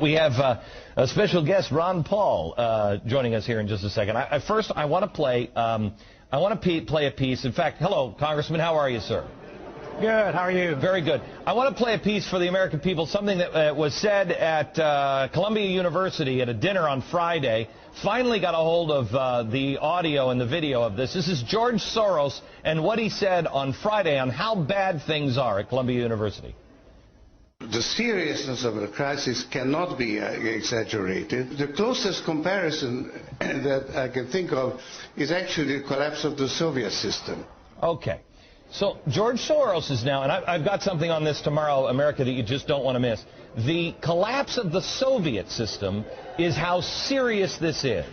We have a special guest, Ron Paul, joining us here in just a second. First, I want to play a piece. In fact, hello, Congressman. How are you, sir? Good. How are you? Very good. I want to play a piece for the American people, something that was said at Columbia University at a dinner on Friday. Finally got a hold of the audio and the video of this. This is George Soros and what he said on Friday on how bad things are at Columbia University. The seriousness of the crisis cannot be exaggerated. The closest comparison that I can think of is actually the collapse of the Soviet system. Okay. So George Soros is now, and I've got something on this tomorrow, America, that you just don't want to miss. The collapse of the Soviet system is how serious this is.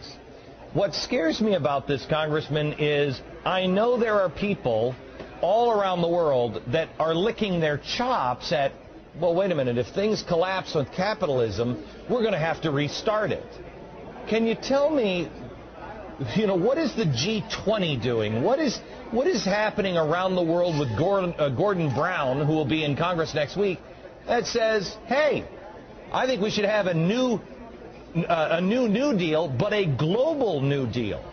What scares me about this, Congressman, is I know there are people all around the world that are licking their chops at, well, wait a minute, if things collapse with capitalism, we're going to have to restart it. Can you tell me, what is the G20 doing? What is happening around the world with Gordon Brown, who will be in Congress next week, that says, hey, I think we should have a new New Deal, but a global New Deal?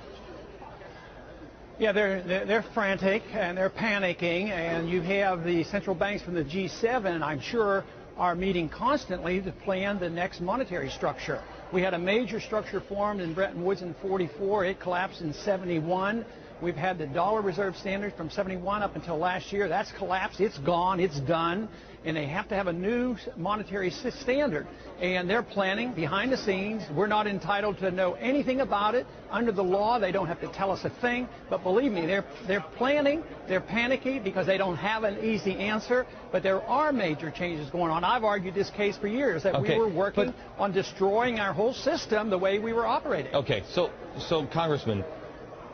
Yeah, they're frantic and they're panicking, and you have the central banks from the G7, I'm sure, are meeting constantly to plan the next monetary structure. We had a major structure formed in Bretton Woods in '44. It collapsed in '71. We've had the dollar reserve standard from '71 up until last year. That's collapsed. It's gone. It's done. And they have to have a new monetary standard. And they're planning behind the scenes. We're not entitled to know anything about it. Under the law, they don't have to tell us a thing. But believe me, they're planning. They're panicky because they don't have an easy answer. But there are major changes going on. I've argued this case for years, that we were working on destroying our whole system the way we were operating. Okay, so Congressman,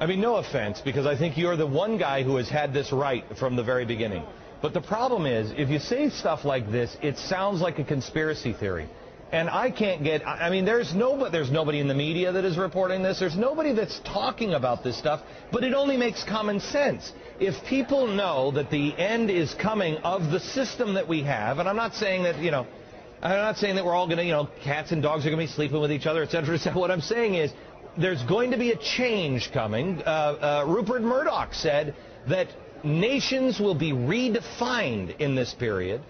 I mean, no offense, because I think you're the one guy who has had this right from the very beginning. But the problem is, if you say stuff like this, it sounds like a conspiracy theory. And I can't get, I mean, there's nobody in the media that is reporting this. There's nobody that's talking about this stuff. But it only makes common sense. If people know that the end is coming of the system that we have, and I'm not saying that, I'm not saying that we're all going to, cats and dogs are going to be sleeping with each other, et cetera, et cetera. What I'm saying is, there's going to be a change coming. Rupert Murdoch said that nations will be redefined in this period.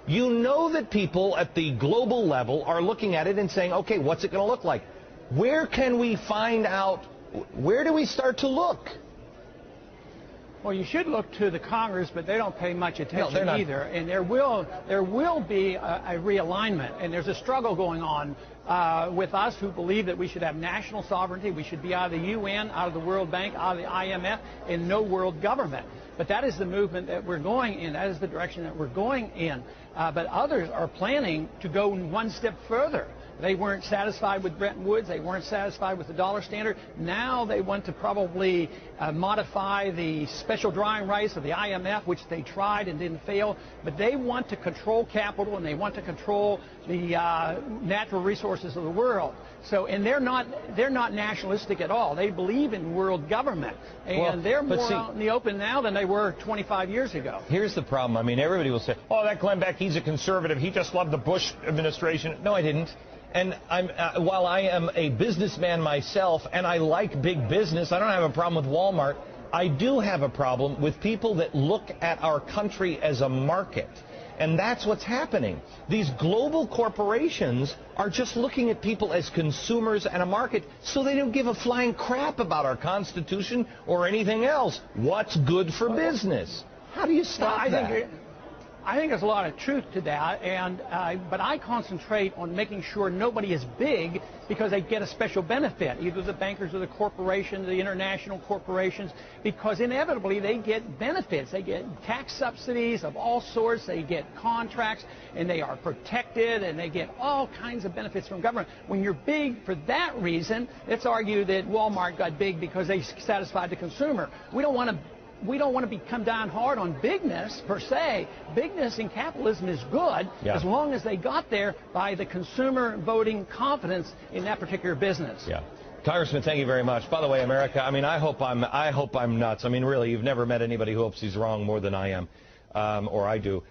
You know that people at the global level are looking at it and saying, okay, what's it going to look like? Where can we find out? Where do we start to look? Well, you should look to the Congress, but they don't pay much attention either. And there will be a realignment, and there's a struggle going on with us who believe that we should have national sovereignty. We should be out of the UN, out of the World Bank, out of the IMF, and no world government. But that is the movement that we're going in. That is the direction that we're going in. But others are planning to go one step further. They weren't satisfied with Bretton Woods. They weren't satisfied with the dollar standard. Now they want to probably modify the special drawing rights of the IMF, which they tried and didn't fail. But they want to control capital, and they want to control the natural resources of the world. So, and they're not nationalistic at all. They believe in world government, and they're more out in the open now than they were 25 years ago. Here's the problem. I mean, everybody will say, "Oh, that Glenn Beck, he's a conservative. He just loved the Bush administration." No, I didn't. And while I am a businessman myself, and I like big business, I don't have a problem with Walmart. I do have a problem with people that look at our country as a market. And that's what's happening. These global corporations are just looking at people as consumers and a market, so they don't give a flying crap about our Constitution or anything else. What's good for business? How do you stop that? I think there's a lot of truth to that, but I concentrate on making sure nobody is big because they get a special benefit, either the bankers or the corporations, the international corporations, because inevitably they get benefits. They get tax subsidies of all sorts, they get contracts, and they are protected, and they get all kinds of benefits from government. When you're big for that reason, let's argue that Walmart got big because they satisfied the consumer. We don't want to come down hard on bigness, per se. Bigness in capitalism is good as long as they got there by the consumer voting confidence in that particular business. Yeah. Congressman, thank you very much. By the way, America, I mean, I hope I'm nuts. I mean, really, you've never met anybody who hopes he's wrong more than I am, or I do.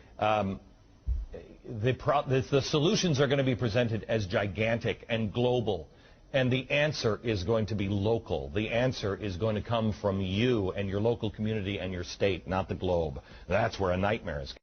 the solutions are going to be presented as gigantic and global, and the answer is going to be local. The answer is going to come from you and your local community and your state, not the globe. That's where a nightmare is.